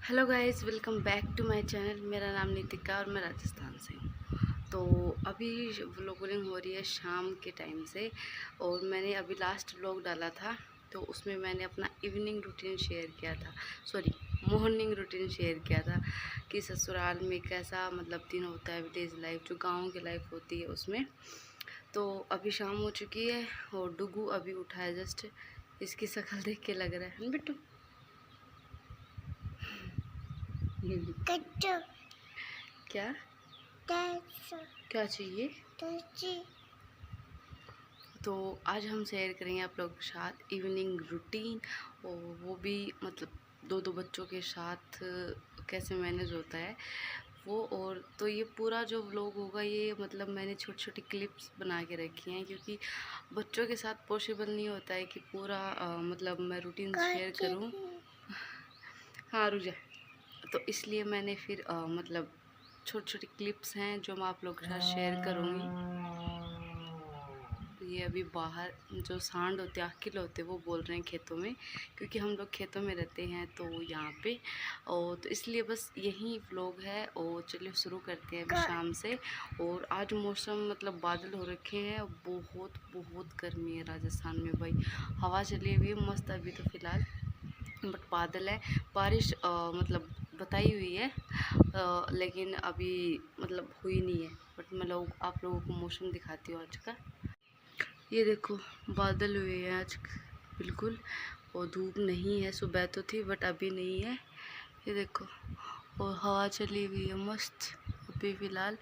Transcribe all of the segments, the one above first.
Hello guys, welcome back to my channel. मेरा नाम नीतिका और मैं राजस्थान से हूँ। तो अभी व्लॉगिंग हो रही है शाम के टाइम से, और मैंने अभी लास्ट व्लॉग डाला था तो उसमें मैंने अपना इवनिंग रूटीन शेयर किया था, सॉरी मॉर्निंग रूटीन शेयर किया था कि ससुराल में कैसा मतलब दिन होता है, विलेज लाइफ जो गाँव की लाइफ होती है उसमें। तो अभी शाम हो चुकी है और डुगू अभी उठा है जस्ट। इसकी शक्ल देख के लग रहा है बिट्टू क्या क्या चाहिए। तो आज हम शेयर करेंगे आप लोगों के साथ इवनिंग रूटीन, और वो भी मतलब दो दो बच्चों के साथ कैसे मैनेज होता है वो। और तो ये पूरा जो व्लॉग होगा ये मतलब मैंने छोटी छोटी क्लिप्स बना के रखी हैं, क्योंकि बच्चों के साथ पॉसिबल नहीं होता है कि पूरा मतलब मैं रूटीन शेयर करूं। हाँ रुजा। तो इसलिए मैंने फिर मतलब छोटी छोटी क्लिप्स हैं जो मैं आप लोगों के साथ शेयर करूँगी। ये अभी बाहर जो सांड होते हैं, आकिल होते हैं, वो बोल रहे हैं खेतों में, क्योंकि हम लोग खेतों में रहते हैं तो यहाँ पे। और तो इसलिए बस यही व्लॉग है। और चलिए शुरू करते हैं अभी शाम से। और आज मौसम मतलब बादल हो रखे हैं, बहुत बहुत गर्मी है राजस्थान में भाई। हवा चली हुई है मस्त अभी तो फ़िलहाल, बट बादल है। बारिश मतलब बताई हुई है, लेकिन अभी मतलब हुई नहीं है। बट मैं आप लोगों को मौसम दिखाती हूँ आज का। ये देखो बादल हुए हैं आज बिल्कुल, और धूप नहीं है। सुबह तो थी बट अभी नहीं है। ये देखो, और हवा चली हुई है मस्त अभी फ़िलहाल।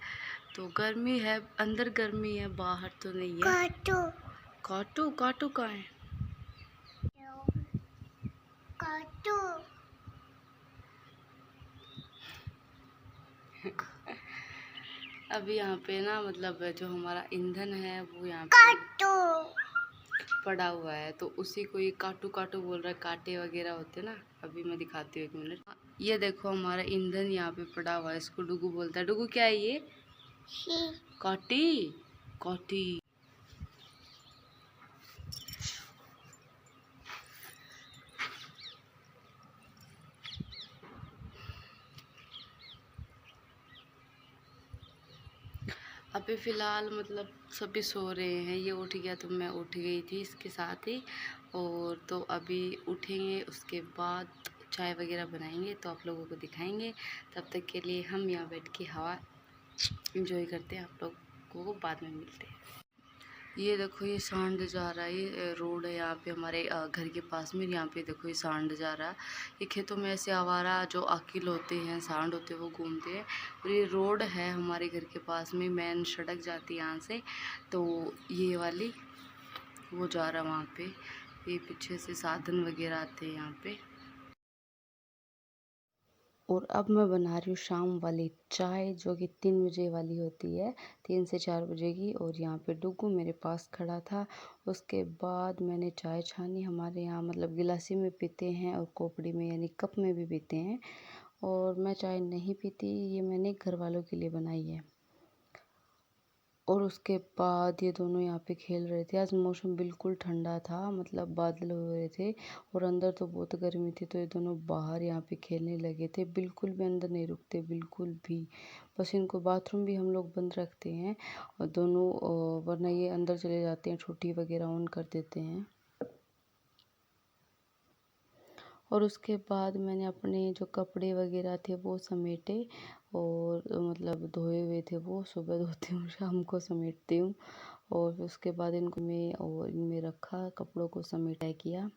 तो गर्मी है, अंदर गर्मी है, बाहर तो नहीं है। काटू काटू काटू कहाँ है? काटू अभी यहाँ पे ना मतलब जो हमारा ईंधन है वो यहाँ पे पड़ा हुआ है, तो उसी को ये काटू काटू बोल रहा है। कांटे वगैरह होते ना। अभी मैं दिखाती हूँ, 1 मिनट। ये देखो हमारा ईंधन यहाँ पे पड़ा हुआ है, इसको डुगू बोलता है। डुगू क्या है ये? काटी काटी। अभी फ़िलहाल मतलब सभी सो रहे हैं। ये उठ गया तो मैं उठ गई थी इसके साथ ही। और तो अभी उठेंगे, उसके बाद चाय वगैरह बनाएंगे तो आप लोगों को दिखाएंगे। तब तक के लिए हम यहाँ बैठ के हवा एंजॉय करते हैं। आप लोगों को बाद में मिलते हैं। ये देखो ये सांड जा रहा है। ये रोड है यहाँ पे हमारे घर के पास में। यहाँ पे देखो ये सांड जा रहा है। ये खेतों में ऐसे आवारा जो आकिल होते हैं, सांड होते हैं, वो घूमते हैं। और ये रोड है हमारे घर के पास में, मेन सड़क जाती है यहाँ से। तो ये वाली वो जा रहा है वहाँ पे। ये पीछे से साधन वगैरह आते हैं यहाँ पे। और अब मैं बना रही हूँ शाम वाली चाय, जो कि 3 बजे वाली होती है, 3 से 4 बजे की। और यहाँ पे डुगू मेरे पास खड़ा था। उसके बाद मैंने चाय छानी। हमारे यहाँ मतलब गिलासी में पीते हैं और कोपड़ी में यानी कप में भी पीते हैं। और मैं चाय नहीं पीती, ये मैंने घर वालों के लिए बनाई है। और उसके बाद ये दोनों यहाँ पे खेल रहे थे। आज मौसम बिल्कुल ठंडा था, मतलब बादल हो रहे थे और अंदर तो बहुत गर्मी थी। तो ये दोनों बाहर यहाँ पे खेलने लगे थे, बिल्कुल भी अंदर नहीं रुकते, बिल्कुल भी। बस इनको बाथरूम भी हम लोग बंद रखते हैं और दोनों, वरना ये अंदर चले जाते हैं, छुट्टी वगैरह ऑन कर देते हैं। और उसके बाद मैंने अपने जो कपड़े वगैरह थे वो समेटे, और मतलब धोए हुए थे वो सुबह धोती हूँ, शाम को समेटती हूँ। और उसके बाद इनको मैं और इनमें रखा, कपड़ों को समेटा किया।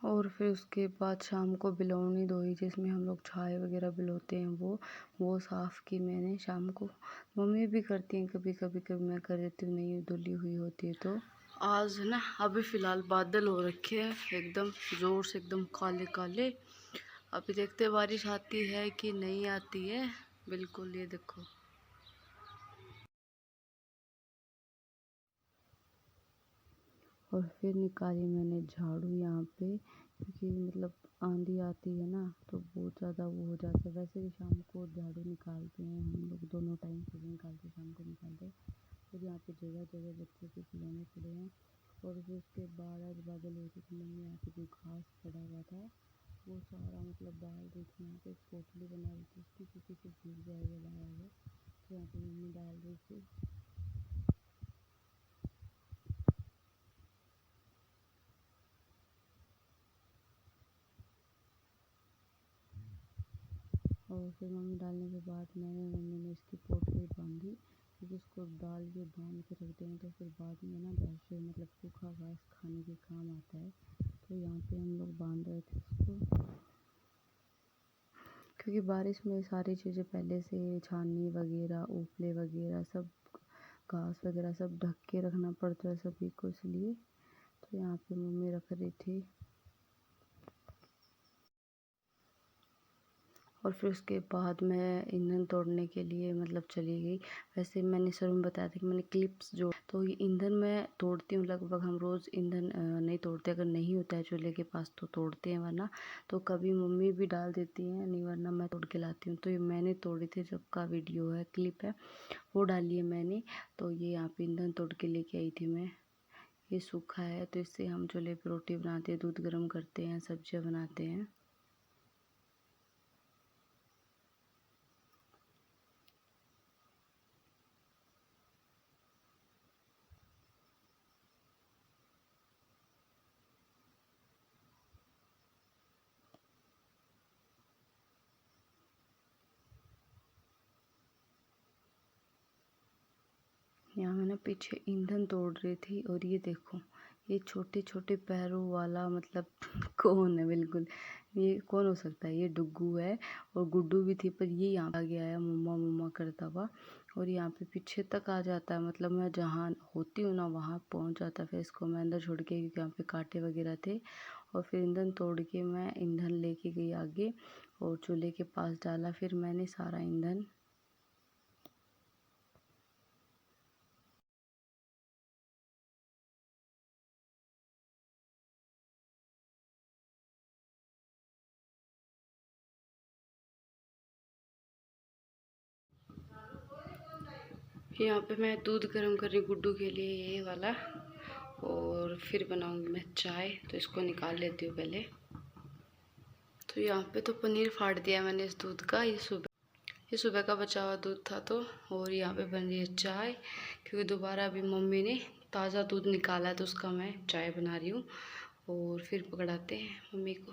और फिर उसके बाद शाम को बिलोनी धोई, जिसमें हम लोग चाय वगैरह बिलोते हैं, वो साफ़ की मैंने शाम को। मम्मी भी करती हैं कभी कभी, कभी मैं कर देती हूँ, नहीं धुली हुई होती है तो। आज ना अभी फ़िलहाल बादल हो रखे हैं एकदम ज़ोर से, एकदम काले काले। अभी देखते हैं बारिश आती है कि नहीं आती है। बिल्कुल, ये देखो। और फिर निकाली मैंने झाड़ू यहाँ पे, क्योंकि मतलब आंधी आती है ना तो बहुत ज़्यादा वो हो जाता है। वैसे भी शाम को झाड़ू निकालते हैं हम लोग, दोनों टाइम सुबह निकालते हैं शाम को निकालते हैं। और यहाँ पे जगह जगह बच्चों के खिलौने पड़े हैं। और फिर उसके बाद आज बादल हुए थे तो मम्मी यहाँ पे जो घास पड़ा हुआ था वो सारा मतलब डाल रही थी। यहाँ पे एक पोटली बना रही थी उसकी, क्योंकि फिर भीग जाएगा लाया हुआ। तो यहाँ पे मम्मी डाल रही थी। और फिर मम्मी डालने के बाद मम्मी ने इसकी पोटली बांधी, क्योंकि इसको डाल के बांध के रख देंगे तो फिर बाद में ना वैसे मतलब सूखा घास खाने के काम आता है। तो यहाँ पे हम लोग बांध रहे थे इसको, क्योंकि बारिश में सारी चीज़ें पहले से छाननी वगैरह, उपले वगैरह सब, घास वगैरह सब ढक के रखना पड़ता है सभी को, इसलिए। तो यहाँ पे मम्मी रख रही थी। और फिर उसके बाद मैं ईंधन तोड़ने के लिए मतलब चली गई। वैसे मैंने शुरू में बताया था कि मैंने क्लिप्स जो, तो ये ईंधन मैं तोड़ती हूँ लगभग। हम रोज़ ईंधन नहीं तोड़ते, अगर नहीं होता है चूल्हे के पास तो तोड़ते हैं, वरना तो कभी मम्मी भी डाल देती हैं, नहीं वरना मैं तोड़ के लाती हूँ। तो ये मैंने तोड़ी थी, जब का वीडियो है, क्लिप है, वो डाली है मैंने। तो ये यहाँ पे ईंधन तोड़ के लेके आई थी मैं। ये सूखा है तो इससे हम चूल्हे पर रोटी बनाते हैं, दूध गर्म करते हैं, सब्जियाँ बनाते हैं। यहाँ मैं ना पीछे ईंधन तोड़ रही थी। और ये देखो, ये छोटे छोटे पैरों वाला मतलब कौन है? बिल्कुल, ये कौन हो सकता है? ये डुग्गू है। और गुड्डू भी थी, पर ये यहाँ आगे आया मम्मा मम्मा करता हुआ। और यहाँ पे पीछे तक आ जाता है, मतलब मैं जहाँ होती हूँ ना वहाँ पहुँच जाता है। फिर इसको मैं अंदर छोड़ के, क्योंकि यहाँ पे कांटे वगैरह थे। और फिर ईंधन तोड़ के मैं ईंधन लेके गई आगे और चूल्हे के पास डाला। फिर मैंने सारा ईंधन, यहाँ पे मैं दूध गर्म कर रही हूँ गुड्डू के लिए, ये वाला। और फिर बनाऊंगी मैं चाय, तो इसको निकाल लेती हूँ पहले। तो यहाँ पे तो पनीर फाड़ दिया मैंने इस दूध का। ये सुबह का बचा हुआ दूध था तो। और यहाँ पे बन रही है चाय, क्योंकि दोबारा अभी मम्मी ने ताज़ा दूध निकाला है तो उसका मैं चाय बना रही हूँ। और फिर पकड़ाते हैं मम्मी को।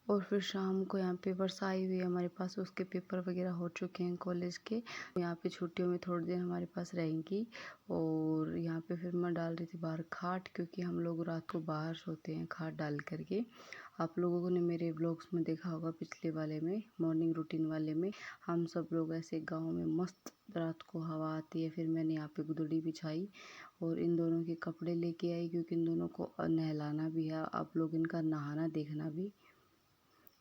और फिर शाम को यहाँ पे वर्षा आई हुई है हमारे पास, उसके पेपर वगैरह हो चुके हैं कॉलेज के। यहाँ पे छुट्टियों में थोड़ी देर हमारे पास रहेंगी। और यहाँ पे फिर मैं डाल रही थी बाहर खाट, क्योंकि हम लोग रात को बाहर सोते हैं खाट डाल करके। आप लोगों ने मेरे ब्लॉग्स में देखा होगा, पिछले वाले में, मॉर्निंग रूटीन वाले में, हम सब लोग ऐसे गाँव में मस्त, रात को हवा आती है। फिर मैंने यहाँ पे गुदड़ी बिछाई और इन दोनों के कपड़े लेके आई, क्योंकि इन दोनों को नहलाना भी है। आप लोग इनका नहाना देखना भी।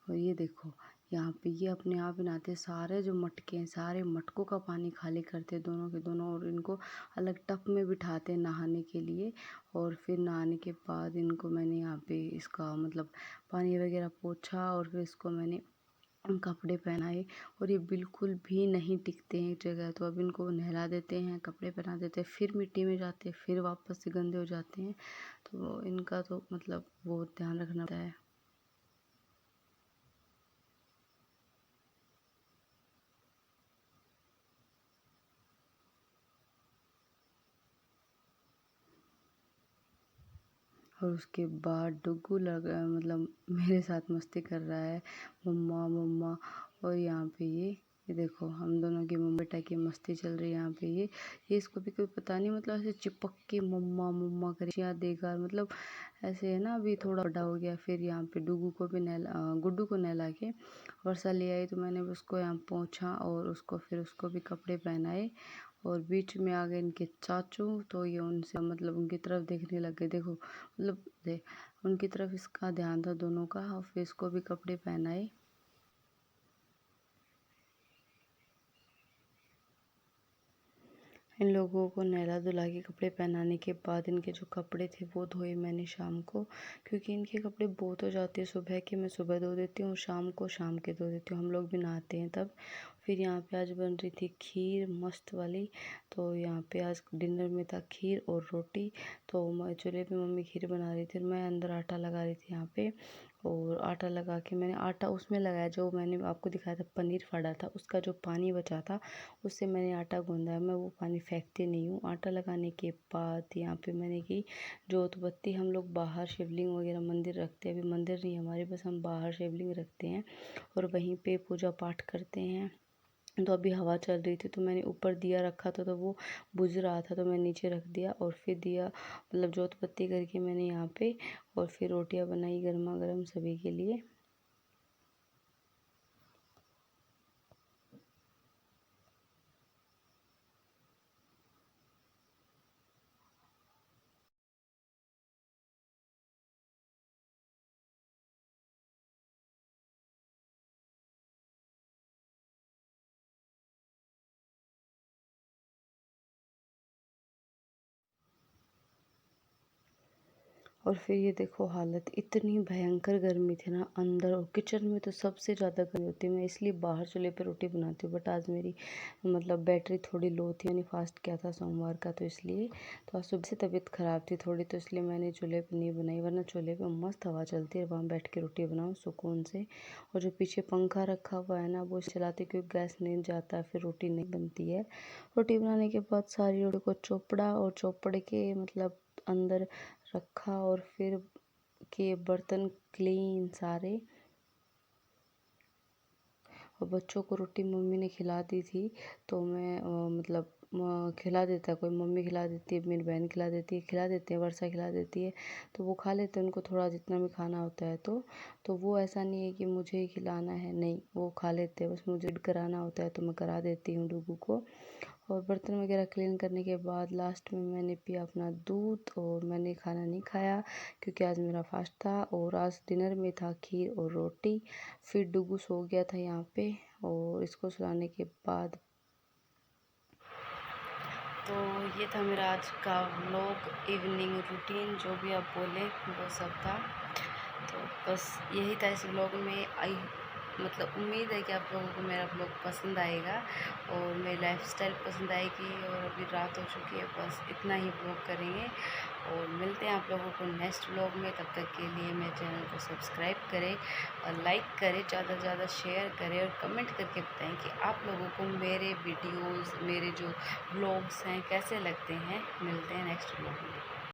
और ये देखो, यहाँ पे ये अपने आप ही नहाते, सारे जो मटके हैं सारे मटकों का पानी खाली करते दोनों के दोनों, और इनको अलग टब में बिठाते नहाने के लिए। और फिर नहाने के बाद इनको मैंने यहाँ पे इसका मतलब पानी वगैरह पोंछा। और फिर इसको मैंने कपड़े पहनाए। और ये बिल्कुल भी नहीं टिकते हैं एक जगह, तो अब इनको नहला देते हैं, कपड़े पहना देते हैं, फिर मिट्टी में जाते हैं, फिर वापस से गंदे हो जाते हैं। तो इनका तो मतलब बहुत ध्यान रखना पड़ता है। और उसके बाद डुग्गू मतलब मेरे साथ मस्ती कर रहा है, मम्मा मम्मा। और यहाँ पे ये देखो, हम दोनों की मम्मी बेटा की मस्ती चल रही है यहाँ पे। ये इसको भी कोई पता नहीं, मतलब ऐसे चिपक के मम्मा मम्मा कर याद देगा, मतलब ऐसे है ना। अभी थोड़ा बड़ा हो गया। फिर यहाँ पे डुग्गू को भी गुड्डू को नहला के वर्षा ले आई, तो मैंने उसको यहाँ पोंछा और उसको फिर उसको भी कपड़े पहनाए। और बीच में आ गए इनके चाचू, तो ये उनसे मतलब उनकी तरफ देखने लग गए। देखो मतलब उनकी तरफ इसका ध्यान था दोनों का, और फिर इसको भी कपड़े पहनाए। इन लोगों को नहला धुला के कपड़े पहनाने के बाद इनके जो कपड़े थे वो धोए मैंने शाम को, क्योंकि इनके कपड़े बहुत हो जाते हैं सुबह के, मैं सुबह धो देती हूँ, शाम को शाम के धो देती हूँ, हम लोग भी नहाते हैं तब। फिर यहाँ पे आज बन रही थी खीर मस्त वाली, तो यहाँ पे आज डिनर में था खीर और रोटी। तो चूल्हे पे मम्मी खीर बना रही थी, मैं अंदर आटा लगा रही थी यहाँ पे। और आटा लगा के मैंने आटा उसमें लगाया जो मैंने आपको दिखाया था, पनीर फाड़ा था, उसका जो पानी बचा था उससे मैंने आटा गूंदा है। मैं वो पानी फेंकती नहीं हूँ। आटा लगाने के बाद यहाँ पे मैंने की जोत बत्ती। हम लोग बाहर शिवलिंग वगैरह मंदिर रखते हैं, अभी मंदिर नहीं हमारे, बस हम बाहर शिवलिंग रखते हैं और वहीं पे पूजा पाठ करते हैं। तो अभी हवा चल रही थी तो मैंने ऊपर दिया रखा था, तो वो बुझ रहा था तो मैं नीचे रख दिया, और फिर दिया मतलब जोत बत्ती करके मैंने यहाँ पे, और फिर रोटियां बनाई गर्मा गर्म सभी के लिए। और फिर ये देखो हालत, इतनी भयंकर गर्मी थी ना अंदर, और किचन में तो सबसे ज़्यादा गर्मी होती है। मैं इसलिए बाहर चूल्हे पे रोटी बनाती हूँ, बट आज मेरी मतलब बैटरी थोड़ी लो थी, मैंने फास्ट किया था सोमवार का, तो इसलिए तो आज सुबह से तबीयत ख़राब थी थोड़ी, तो इसलिए मैंने चूल्हे पे नहीं बनाई, वरना चूल्हे पे मस्त हवा चलती है, वहाँ बैठ के रोटी बनाओ सुकून से। और जो पीछे पंखा रखा हुआ है ना वो चलाते, क्योंकि गैस नहीं जाता है, फिर रोटी नहीं बनती है। रोटी बनाने के बाद सारी रोटी को चोपड़ा, और चोपड़ के मतलब अंदर रखा, और फिर के बर्तन क्लीन सारे। और बच्चों को रोटी मम्मी ने खिला दी थी, तो मैं मतलब खिला देता है कोई, मम्मी खिला देती है, मेरी बहन खिला देती है, खिला देते हैं, वर्षा खिला देती है, तो वो खा लेते हैं, उनको थोड़ा जितना भी खाना होता है। तो वो ऐसा नहीं है कि मुझे ही खिलाना है, नहीं, वो खा लेते हैं, बस मुझे कराना होता है तो मैं करा देती हूँ डुगू को। और बर्तन वगैरह क्लीन करने के बाद लास्ट में मैंने पिया अपना दूध, और मैंने खाना नहीं खाया क्योंकि आज मेरा फास्ट था। और आज डिनर में था खीर और रोटी। फिर डुगू सो गया था यहाँ पे, और इसको सुलाने के बाद तो ये था मेरा आज का व्लॉग, इवनिंग रूटीन, जो भी आप बोले वो सब था। तो बस यही था इस व्लॉग में। आई मतलब उम्मीद है कि आप लोगों को मेरा ब्लॉग पसंद आएगा और मेरी लाइफस्टाइल पसंद आएगी। और अभी रात हो चुकी है, बस इतना ही ब्लॉग करेंगे और मिलते हैं आप लोगों को नेक्स्ट ब्लॉग में। तब तक के लिए मेरे चैनल को सब्सक्राइब करें और लाइक करें, ज़्यादा से ज़्यादा शेयर करें, और कमेंट करके बताएं कि आप लोगों को मेरे वीडियोज़, मेरे जो ब्लॉग्स हैं कैसे लगते हैं। मिलते हैं नेक्स्ट ब्लॉग में।